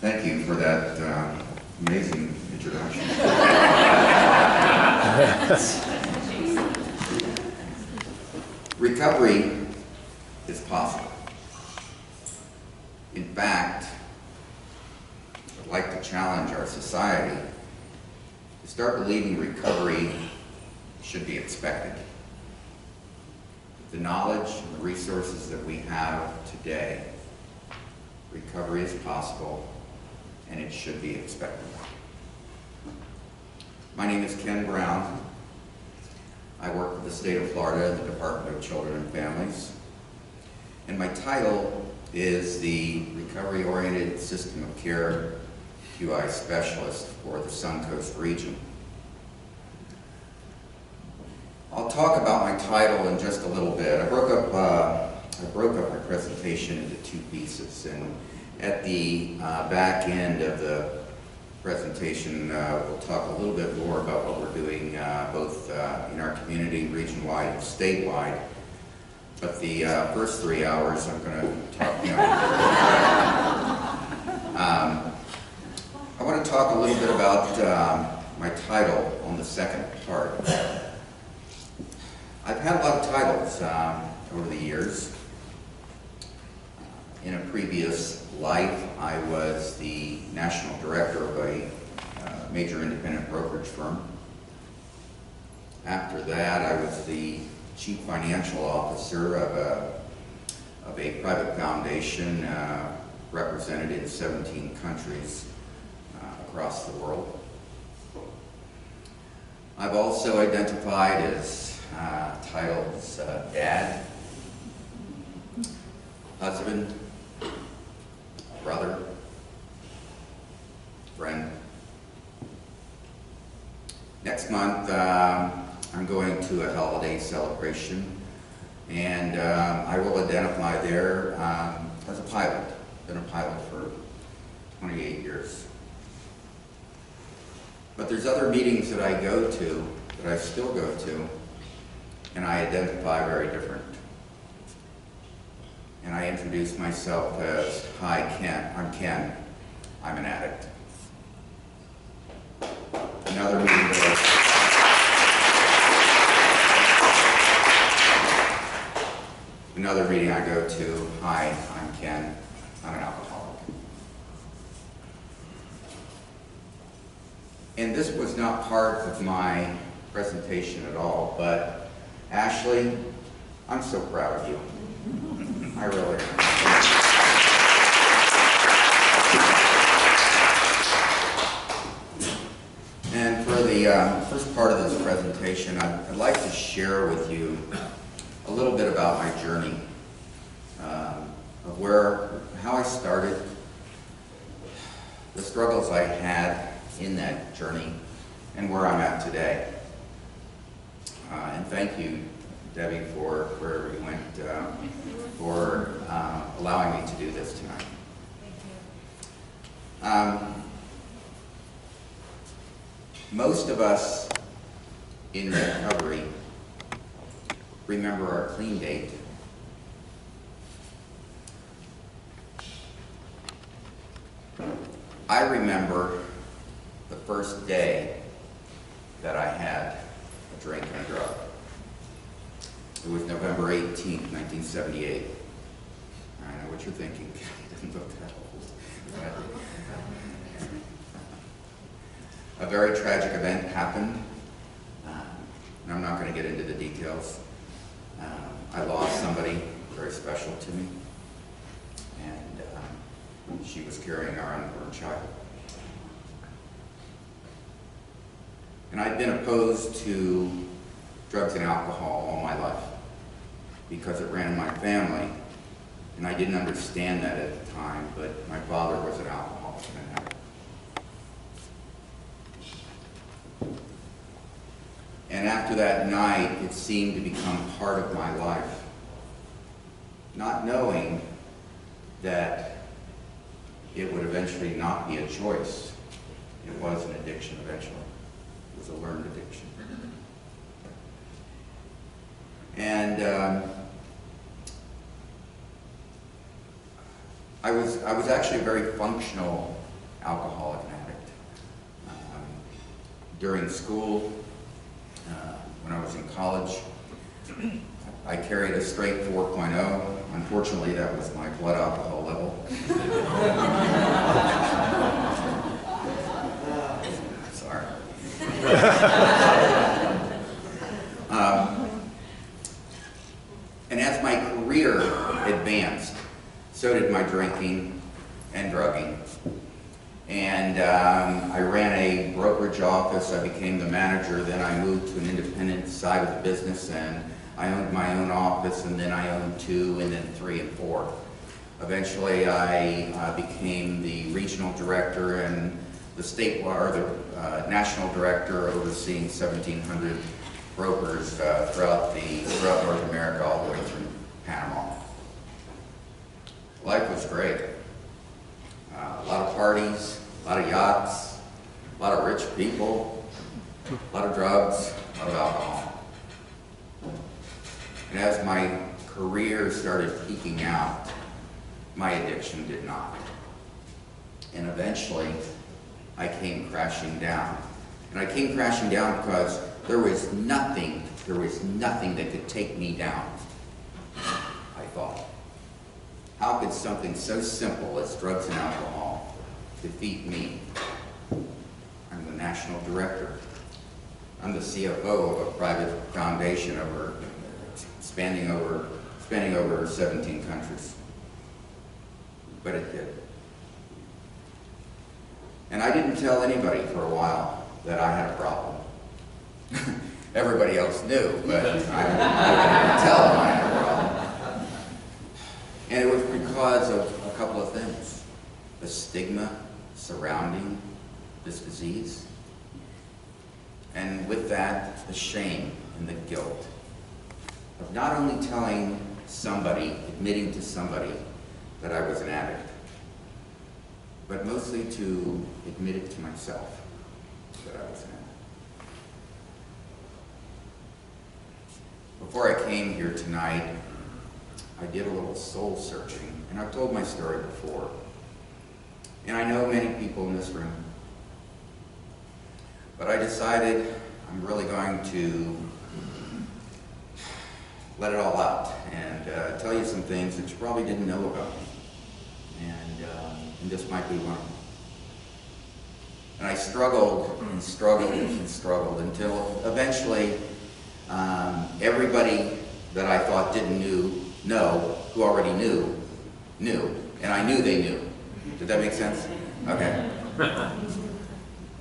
Thank you for that amazing introduction. Recovery is possible. In fact, I'd like to challenge our society to start believing recovery should be expected. With the knowledge and the resources that we have today, recovery is possible and it should be expected. My name is Ken Brown. I work for the state of Florida in the Department of Children and Families. And my title is the Recovery-Oriented System of Care QI Specialist for the Suncoast region. I'll talk about my title in just a little bit. I broke up my presentation into two pieces, and at the back end of the presentation, we'll talk a little bit more about what we're doing both in our community, region-wide, and statewide. But the first 3 hours, I'm going to talk. I want to talk a little bit about my title on the second part. I've had a lot of titles over the years. In a previous life, I was the national director of a major independent brokerage firm. After that, I was the chief financial officer of a private foundation represented in 17 countries across the world. I've also identified as titles dad, husband, brother, friend. Next month, I'm going to a holiday celebration, and I will identify there as a pilot. Been a pilot for 28 years. But there's other meetings that I go to, that I still go to, and I identify very different. And I introduce myself as, "Hi, Ken. I'm Ken. I'm an addict." Another meeting I go to, "Hi, I'm Ken. I'm an alcoholic." And this was not part of my presentation at all, but Ashley, I'm so proud of you. I really am. And for the first part of this presentation, I'd like to share with you a little bit about my journey, of how I started, the struggles I had in that journey, and where I'm at today. And thank you, Debbie, for wherever you went, for allowing me to do this tonight. Thank you. Most of us in recovery remember our clean date. I remember the first day that I had a drink and a drug. It was November 18th, 1978. I know what you're thinking. It doesn't look that old. A very tragic event happened, and I'm not going to get into the details. I lost somebody very special to me, and she was carrying our unborn child. And I'd been opposed to drugs and alcohol all my life because it ran in my family, and I didn't understand that at the time, but my father was an alcoholic and an addict. And after that night, it seemed to become part of my life, not knowing that it would eventually not be a choice. It was an addiction eventually. It was a learned addiction. And I was actually a very functional alcoholic and addict. During school, when I was in college, I carried a straight 4.0. Unfortunately, that was my blood alcohol level. Sorry. And as my career advanced, so did my drinking and drugging. And I ran a brokerage office. I became the manager. Then I moved to an independent side of the business, and I owned my own office, and then I owned 2, and then 3 and 4. Eventually, I became the regional director and the national director, overseeing 1,700 brokers throughout North America, all the way through Panama. Life was great. A lot of parties, a lot of yachts, a lot of rich people, a lot of drugs, a lot of alcohol. And as my career started peaking out, my addiction did not. And eventually, I came crashing down. And I came crashing down because there was nothing that could take me down, I thought. How could something so simple as drugs and alcohol defeat me? I'm the national director. I'm the CFO of a private foundation spanning over 17 countries. But it did. And I didn't tell anybody for a while that I had a problem. Everybody else knew, but I didn't tell them I had a problem. And it was because of a couple of things. The stigma surrounding this disease. And with that, the shame and the guilt of not only telling somebody, admitting to somebody that I was an addict, but mostly to admit it to myself that I was an addict. Before I came here tonight, I did a little soul searching, and I've told my story before. And I know many people in this room. But I decided I'm really going to let it all out and tell you some things that you probably didn't know about me. And this might be one of them. And I struggled and struggled and struggled until eventually everybody that I thought didn't know, who already knew. And I knew they knew. Did that make sense? Okay.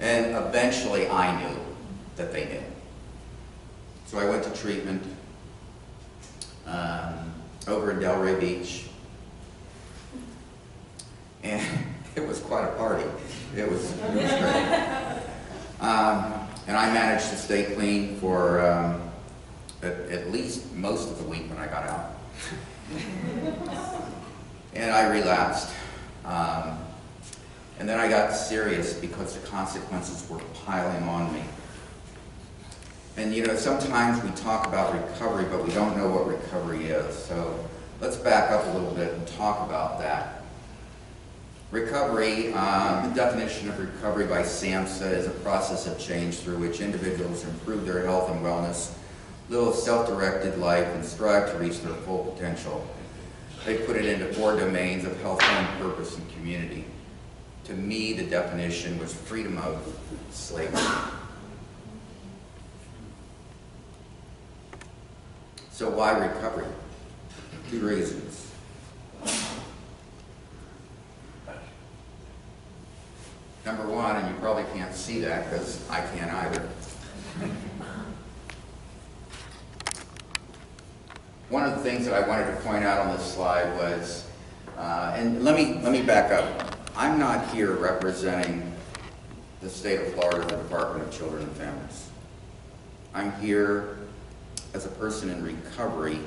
And eventually I knew that they knew. So I went to treatment over in Delray Beach. And it was quite a party. It was great. And I managed to stay clean for at least most of the week when I got out. And I relapsed. And then I got serious because the consequences were piling on me. And you know, sometimes we talk about recovery, but we don't know what recovery is. So let's back up a little bit and talk about that. Recovery, the definition of recovery by SAMHSA is a process of change through which individuals improve their health and wellness, live a self-directed life, and strive to reach their full potential. They put it into 4 domains of health, home, purpose, and community. To me, the definition was freedom of slavery. So why recovery? 2 reasons. Number 1, and you probably can't see that because I can't either. One of the things that I wanted to point out on this slide was, and let me back up. I'm not here representing the state of Florida, the Department of Children and Families. I'm here as a person in recovery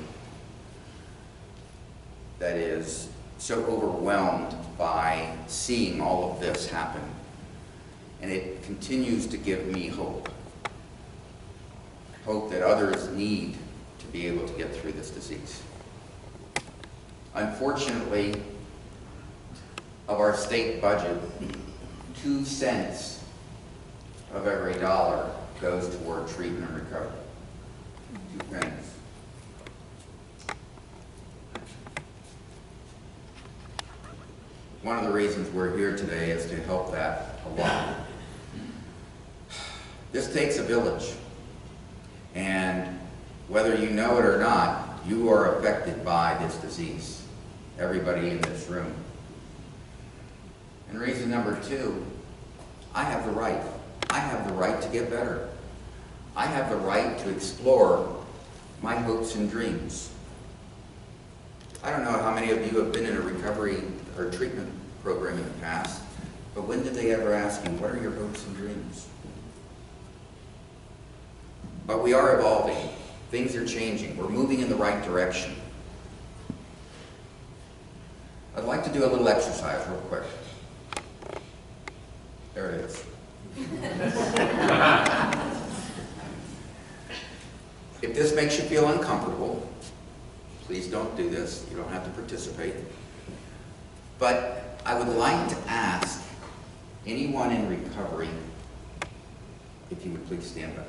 that is so overwhelmed by seeing all of this happen. And it continues to give me hope. Hope that others need to be able to get through this disease. Unfortunately, of our state budget, 2 cents of every dollar goes toward treatment and recovery. 2 pennies. One of the reasons we're here today is to help that along. This takes a village, and whether you know it or not, you are affected by this disease. Everybody in this room. And reason number 2, I have the right. I have the right to get better. I have the right to explore my hopes and dreams. I don't know how many of you have been in a recovery or treatment program in the past, but when did they ever ask you, what are your hopes and dreams? But we are evolving. Things are changing. We're moving in the right direction. I'd like to do a little exercise real quick. There it is. If this makes you feel uncomfortable, please don't do this. You don't have to participate. But I would like to ask anyone in recovery if you would please stand up.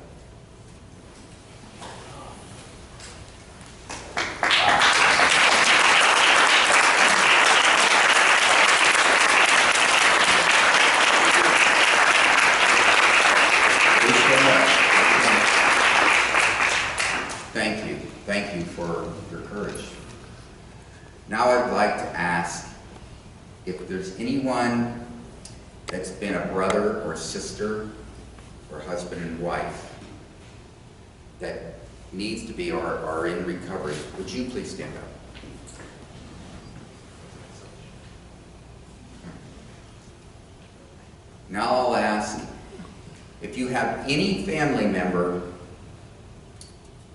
Thank you for your courage. Now I'd like to ask if there's anyone that's been a brother or sister or husband and wife that needs to be or are in recovery. Would you please stand up? Now I'll ask if you have any family member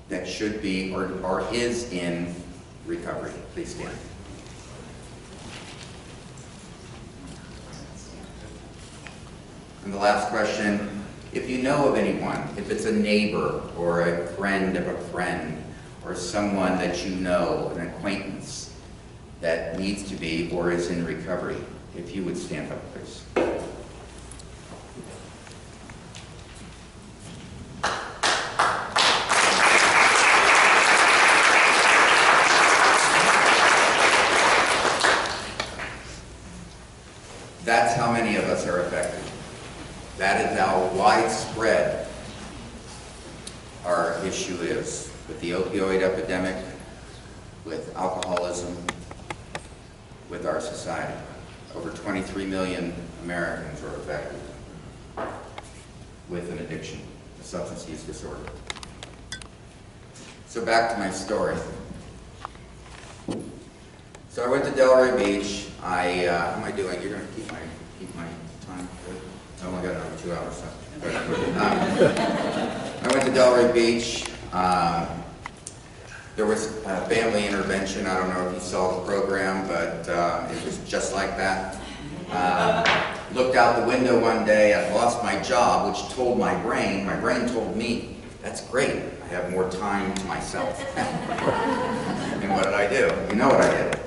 that should be or is in recovery. Please stand. And the last question, if you know of anyone, if it's a neighbor or a friend of a friend or someone that you know, an acquaintance that needs to be or is in recovery, if you would stand up, please. That's how many of us are affected. That is how widespread our issue is with the opioid epidemic, with alcoholism, with our society. Over 23 million Americans are affected with an addiction, a substance use disorder. So back to my story. So I went to Delray Beach. How am I doing? You're going to keep my time good? Oh, I got another 2 hours. I went to Delray Beach. There was a family intervention. I don't know if you saw the program, but it was just like that. Looked out the window one day. I lost my job, which told my brain told me, that's great. I have more time to myself. And what did I do? You know what I did.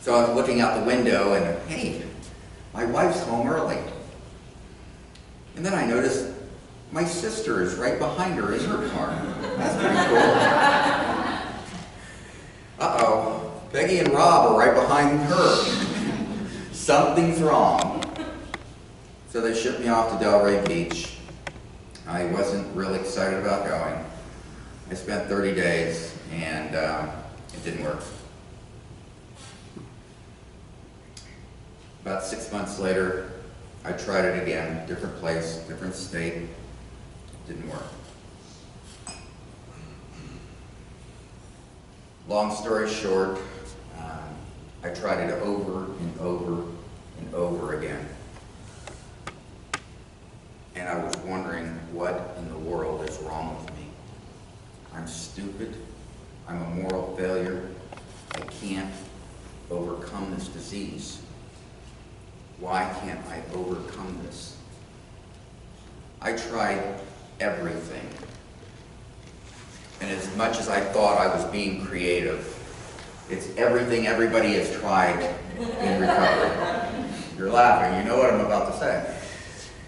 So I was looking out the window and, hey, my wife's home early. And then I noticed my sister is right behind her in her car. That's pretty cool. Uh-oh, Peggy and Rob are right behind her. Something's wrong. So they shipped me off to Delray Beach. I wasn't really excited about going. I spent 30 days and it didn't work. About 6 months later, I tried it again, different place, different state, didn't work. Long story short, I tried it over and over and over again. And I was wondering what in the world is wrong with me. I'm stupid, I'm a moral failure, I can't overcome this disease. Why can't I overcome this? I tried everything. And as much as I thought I was being creative, it's everything everybody has tried in recovery. You're laughing. You know what I'm about to say.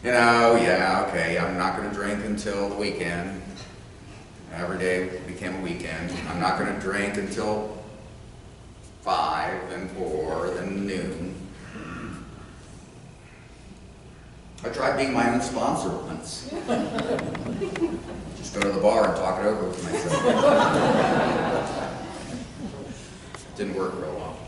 You know, yeah, okay, I'm not going to drink until the weekend. Every day became a weekend. I'm not going to drink until 5, then 4, then noon. I tried being my own sponsor once. Just go to the bar and talk it over with myself. Didn't work real well.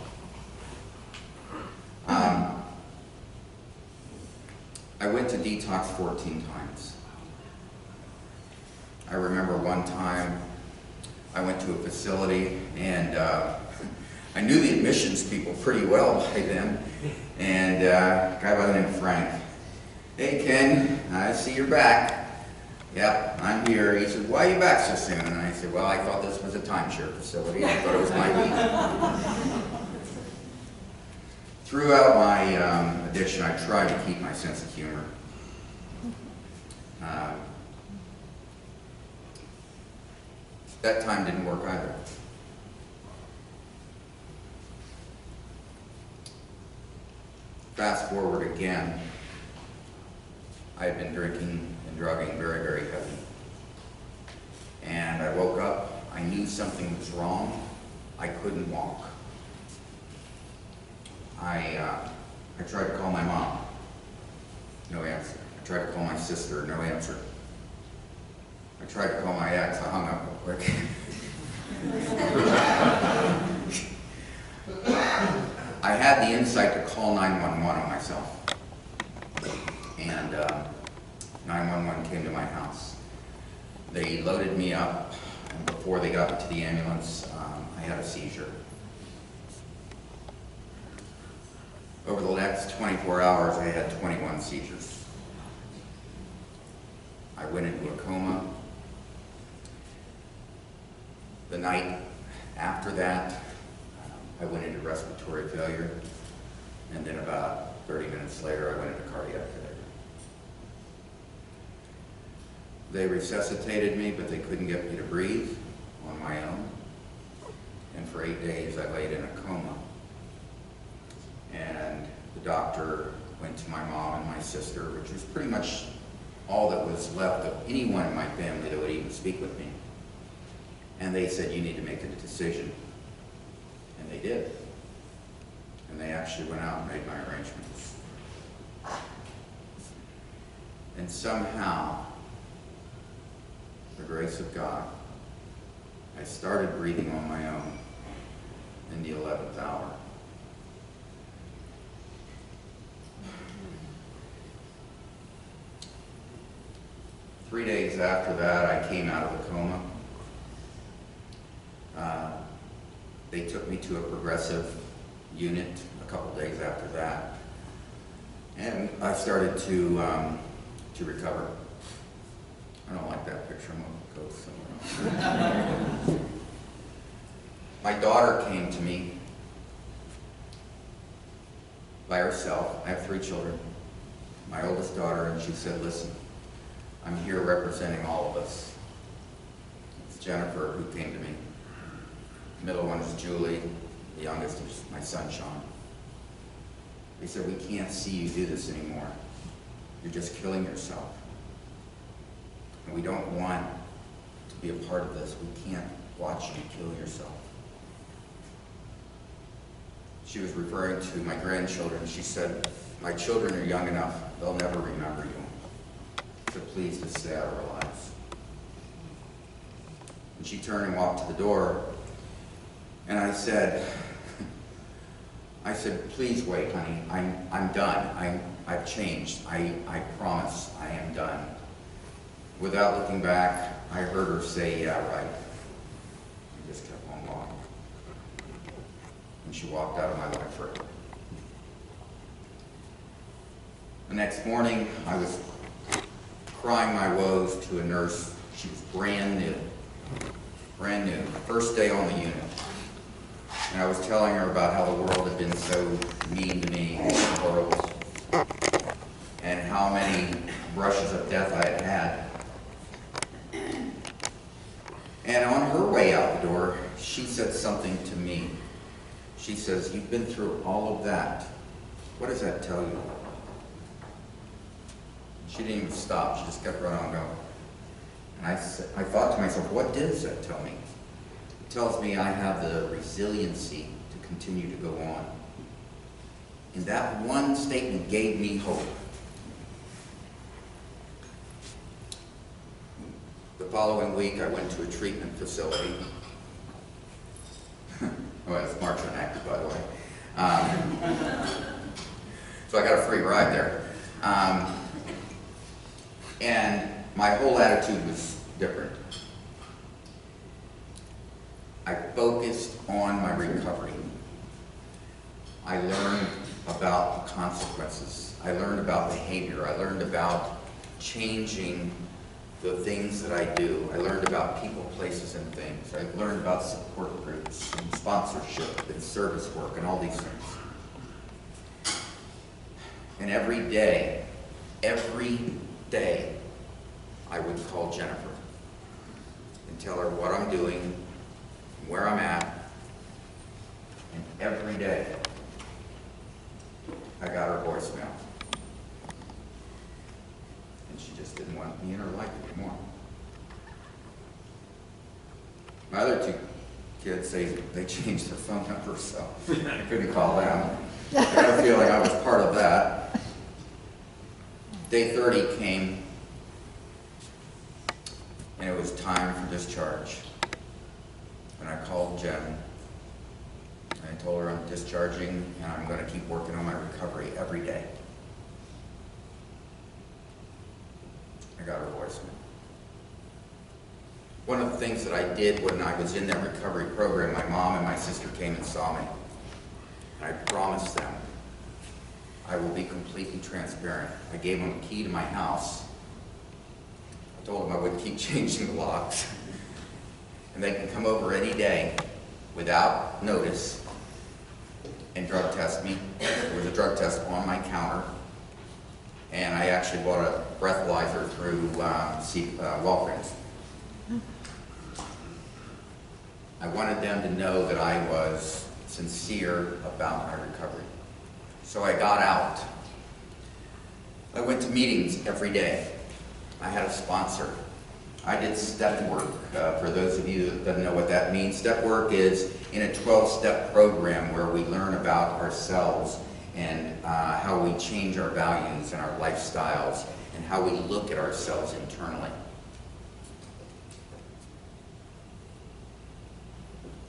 I went to detox 14 times. I remember one time I went to a facility and I knew the admissions people pretty well by then. And a guy by the name of Frank. Hey Ken, I see you're back. Yep, I'm here. He said, why are you back so soon? And I said, well, I thought this was a timeshare facility. I thought it was my week. Throughout my addiction, I tried to keep my sense of humor. That time didn't work either. Fast forward again. I had been drinking and drugging very, very heavy. And I woke up, I knew something was wrong. I couldn't walk. I tried to call my mom. No answer. I tried to call my sister. No answer. I tried to call my ex. I hung up real quick. I had the insight to call 911 on myself. And 911 came to my house. They loaded me up, and before they got me to the ambulance, I had a seizure. Over the next 24 hours, I had 21 seizures. I went into a coma. The night after that, I went into respiratory failure, and then about 30 minutes later, I went into cardiac failure. They resuscitated me, but they couldn't get me to breathe on my own. And for 8 days, I laid in a coma. And the doctor went to my mom and my sister, which was pretty much all that was left of anyone in my family that would even speak with me. And they said, you need to make a decision. And they did. And they actually went out and made my arrangements. And somehow, the grace of God, I started breathing on my own in the 11th hour. Three days after that, I came out of the coma. They took me to a progressive unit a couple days after that, and I started to recover. I don't like that picture. I'm going to go somewhere else. My daughter came to me by herself. I have 3 children. My oldest daughter, and she said, listen, I'm here representing all of us. It's Jennifer who came to me. The middle one is Julie. The youngest is my son, Sean. They said, we can't see you do this anymore. You're just killing yourself. And we don't want to be a part of this. We can't watch you kill yourself. She was referring to my grandchildren. She said, my children are young enough, they'll never remember you. So please just stay out of our lives. And she turned and walked to the door, and I said, please wait, honey. I'm done. I've changed. I promise I am done. Without looking back, I heard her say, yeah, right. And just kept on walking. And she walked out of my life forever. The next morning, I was crying my woes to a nurse. She was brand new. Brand new. First day on the unit. And I was telling her about how the world had been so mean to me and horrible. And how many brushes of death I had had. And on her way out the door, she said something to me. She says, you've been through all of that, what does that tell you? She didn't even stop. She just kept right on going. And I thought to myself, what does that tell me? It tells me I have the resiliency to continue to go on. And that one statement gave me hope. The following week, I went to a treatment facility. Oh, it's March on active, by the way. So I got a free ride there. And my whole attitude was different. I focused on my recovery. I learned about the consequences. I learned about behavior. I learned about changing the things that I do. I learned about people, places, and things. I learned about support groups and sponsorship and service work and all these things. And every day, I would call Jennifer and tell her what I'm doing, where I'm at, and every day I got her voicemail. And she just didn't want me in her life anymore. My other two kids say they changed their phone number, so I couldn't call them. I had a feeling I was part of that. Day 30 came, and it was time for discharge. And I called Jen, and I told her I'm discharging, and I'm going to keep working on my recovery every day. I got her voicemail. One of the things that I did when I was in that recovery program, my mom and my sister came and saw me. And I promised them I will be completely transparent. I gave them a key to my house. I told them I would keep changing the locks. And they can come over any day without notice and drug test me. There was a drug test on my counter. And I actually bought a breathalyzer through Walgreens. I wanted them to know that I was sincere about my recovery. So I got out. I went to meetings every day. I had a sponsor. I did step work. For those of you that don't know what that means, step work is in a 12-step program where we learn about ourselves and how we change our values and our lifestyles and how we look at ourselves internally.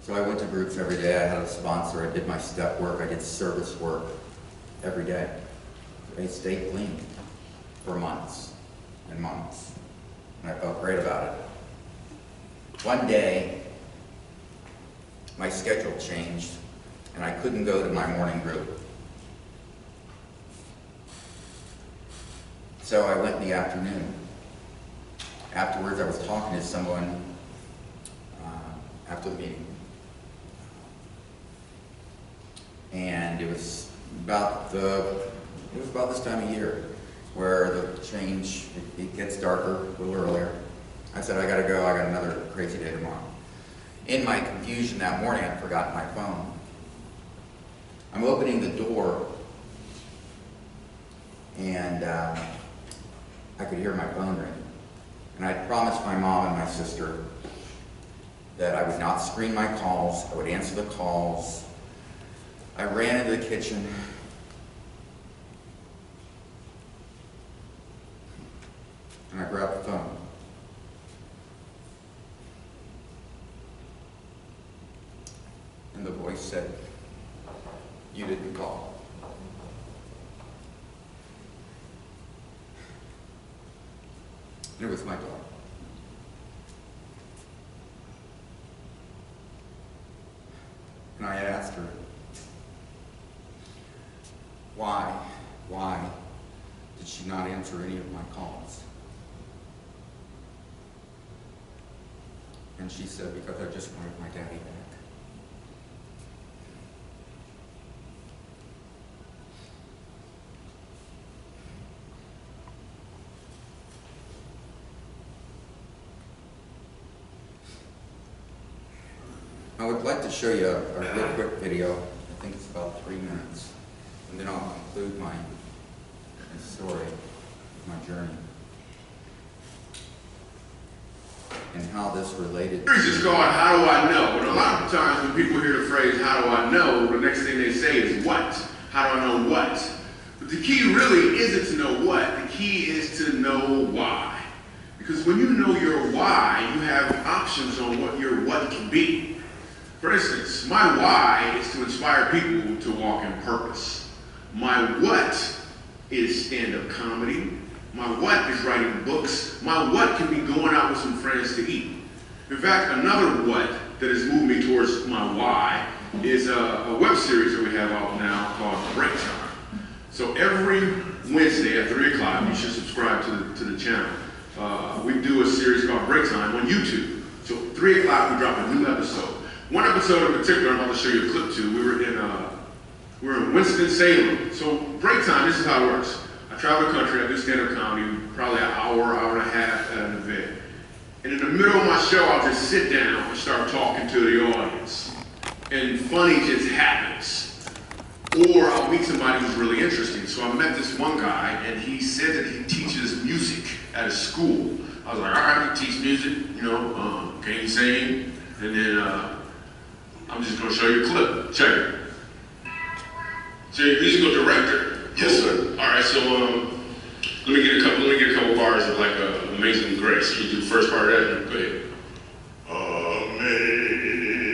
So I went to groups every day. I had a sponsor. I did my step work. I did service work every day. I stayed clean for months and months. And I felt great about it. One day, my schedule changed, and I couldn't go to my morning group. So I went in the afternoon. Afterwards, I was talking to someone after the meeting. And it was about this time of year where the change, it gets darker a little earlier. I said, I gotta go, I got another crazy day tomorrow. In my confusion that morning, I'd forgotten my phone. I'm opening the door, and I could hear my phone ring. And I promised my mom and my sister that I would not screen my calls, I would answer the calls. I ran into the kitchen. And I grabbed the phone. And the voice said, "You didn't call." And it was my daughter. And I asked her, why did she not answer any of my calls? And she said, because I just wanted my daddy back. I would like to show you a real quick video. I think it's about 3 minutes. and then I'll conclude my story, my journey, and how this related to... It's called How Do I Know? And a lot of times when people hear the phrase, how do I know, the next thing they say is what? How do I know what? But the key really isn't to know what, the key is to know why. Because when you know your why, you have options on what your what can be. For instance, my why is to inspire people to walk in purpose. My what is stand-up comedy. My what is writing books. My what can be going out with some friends to eat. In fact, another what that has moved me towards my why is a web series that we have out now called Break Time. So every Wednesday at 3 o'clock, you should subscribe to the channel. We do a series called Break Time on YouTube. So 3 o'clock, we drop a new episode. One episode in particular, I'm about to show you a clip to. We were in Winston-Salem. So Break Time, this is how it works. I travel the country, I do stand-up comedy, probably an hour and a half at an event. And in the middle of my show, I'll just sit down and start talking to the audience. And funny just happens. Or I'll meet somebody who's really interesting. So I met this one guy, and he said that he teaches music at a school. I was like, all right, you teach music, you know, can you sing? And then I'm just gonna show you a clip. Check it. So you're a musical director? Yes, sir. All right, so let me get a couple bars of like Amazing Grace. Can you do the first part of that? Go ahead.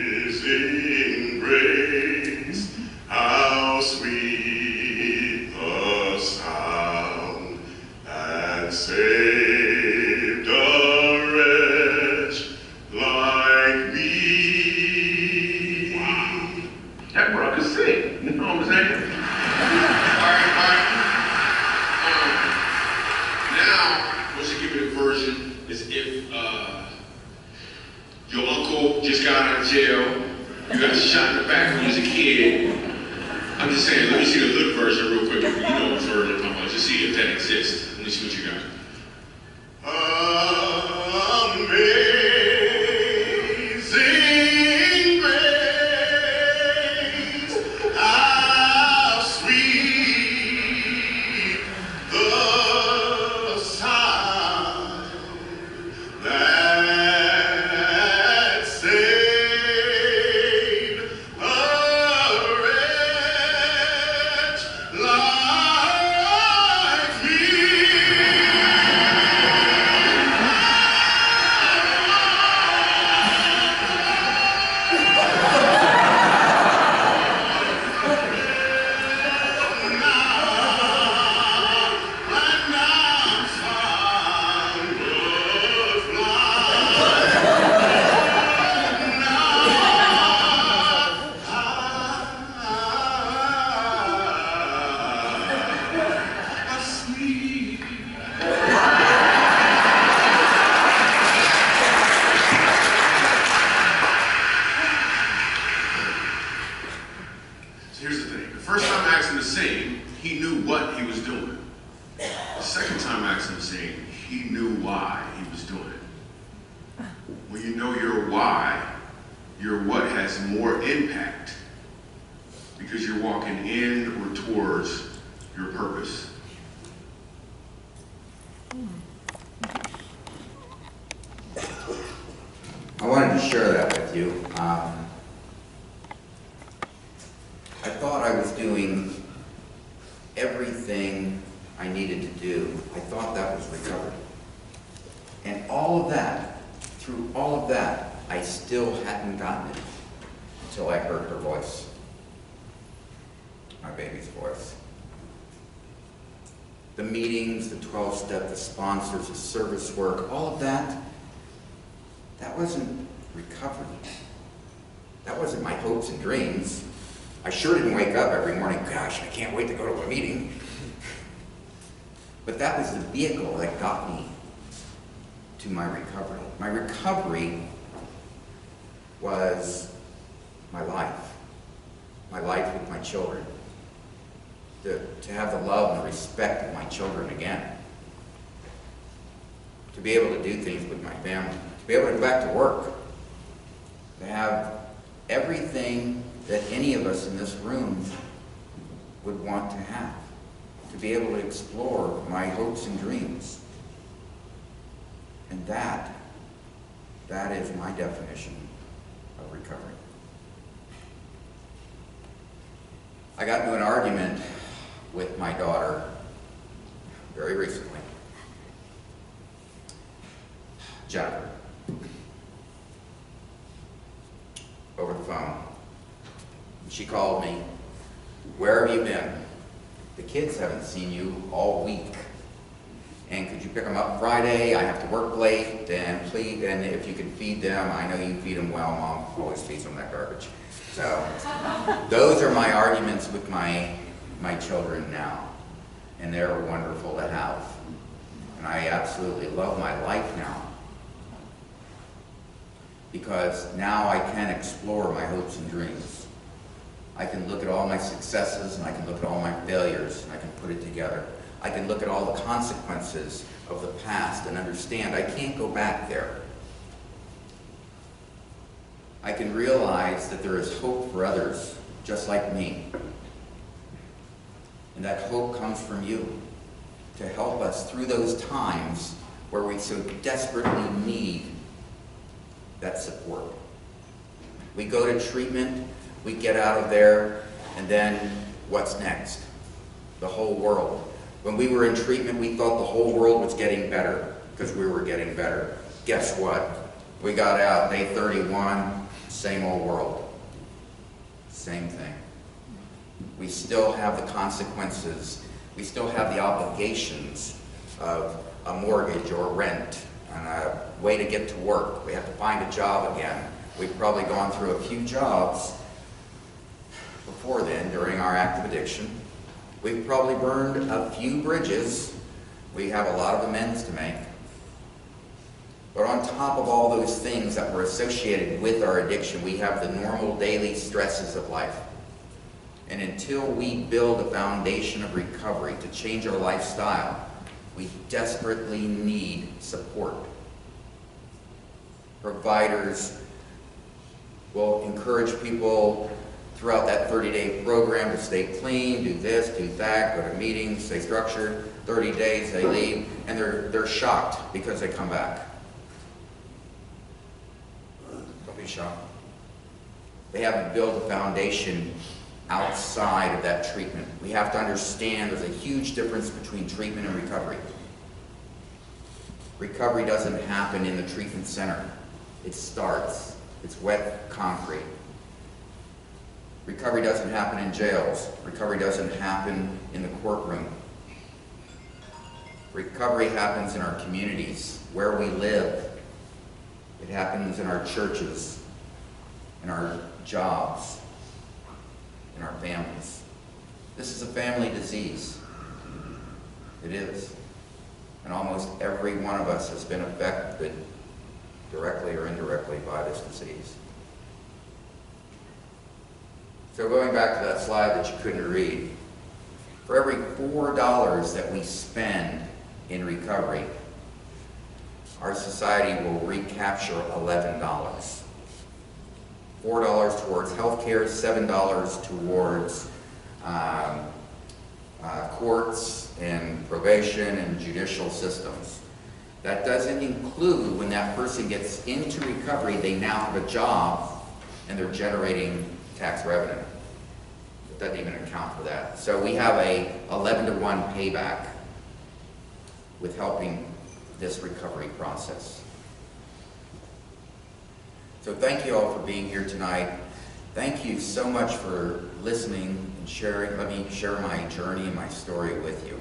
Amazing grace, how sweet the sound that saved a wretch like me. Wow, that bro could sing. You know what I'm saying? All right. Now, once you give me the version, is if your uncle just got out of jail, you got shot in the back when you was a kid. I'm just saying, let me see the hood version real quick. You know what version I'm talking about. Just see if that exists. Let me see what you got. Amazing grace, how sweet the sound that saved a wretch like me. Here's the thing. The first time I asked him to sing, he knew what he was doing. The second time I asked him to sing, he knew why he was doing it. When you know your why, your what has more impact because you're walking in or towards your purpose. I wanted to share that with you. I thought I was doing everything I needed to do. I thought that was recovery. And all of that, through all of that, I still hadn't gotten it until I heard her voice, my baby's voice. The meetings, the 12-step, the sponsors, the service work, all of that, that wasn't recovery. That wasn't my hopes and dreams. I sure didn't wake up every morning, gosh, I can't wait to go to a meeting. But that was the vehicle that got me to my recovery. My recovery was my life with my children. To have the love and the respect of my children again. To be able to do things with my family. To be able to go back to work. To have everything that any of us in this room would want to have, to be able to explore my hopes and dreams. And that is my definition of recovery. I got into an argument with my daughter very recently, Jennifer, over the phone. She called me, "Where have you been? The kids haven't seen you all week. And could you pick them up Friday? I have to work late, and please, and if you can feed them, I know you feed them well, Mom always feeds them that garbage." So, those are my arguments with my children now, and they're wonderful to have. And I absolutely love my life now, because now I can explore my hopes and dreams. I can look at all my successes, and I can look at all my failures, and I can put it together. I can look at all the consequences of the past and understand I can't go back there. I can realize that there is hope for others just like me. And that hope comes from you to help us through those times where we so desperately need that support. We go to treatment, we get out of there, and then what's next? The whole world. When we were in treatment, we thought the whole world was getting better because we were getting better. Guess what? We got out, day 31, same old world. Same thing. We still have the consequences. We still have the obligations of a mortgage or rent and a way to get to work. We have to find a job again. We've probably gone through a few jobs before then during our active addiction. We've probably burned a few bridges. We have a lot of amends to make. But on top of all those things that were associated with our addiction, we have the normal daily stresses of life. And until we build a foundation of recovery to change our lifestyle, we desperately need support. Providers will encourage people throughout that 30-day program to stay clean, do this, do that, go to meetings, stay structured. 30 days, they leave, and they're shocked because they come back. Don't be shocked. They haven't built a foundation outside of that treatment. We have to understand there's a huge difference between treatment and recovery. Recovery doesn't happen in the treatment center. It starts. It's wet concrete. Recovery doesn't happen in jails. Recovery doesn't happen in the courtroom. Recovery happens in our communities, where we live. It happens in our churches, in our jobs, in our families. This is a family disease. It is. And almost every one of us has been affected directly or indirectly by this disease. So going back to that slide that you couldn't read, for every $4 that we spend in recovery, our society will recapture $11. $4 towards health care, $7 towards courts and probation and judicial systems. That doesn't include when that person gets into recovery, they now have a job and they're generating tax revenue. It doesn't even account for that. So we have a 11-to-1 payback with helping this recovery process. So thank you all for being here tonight. Thank you so much for listening and sharing. Let me share my journey and my story with you.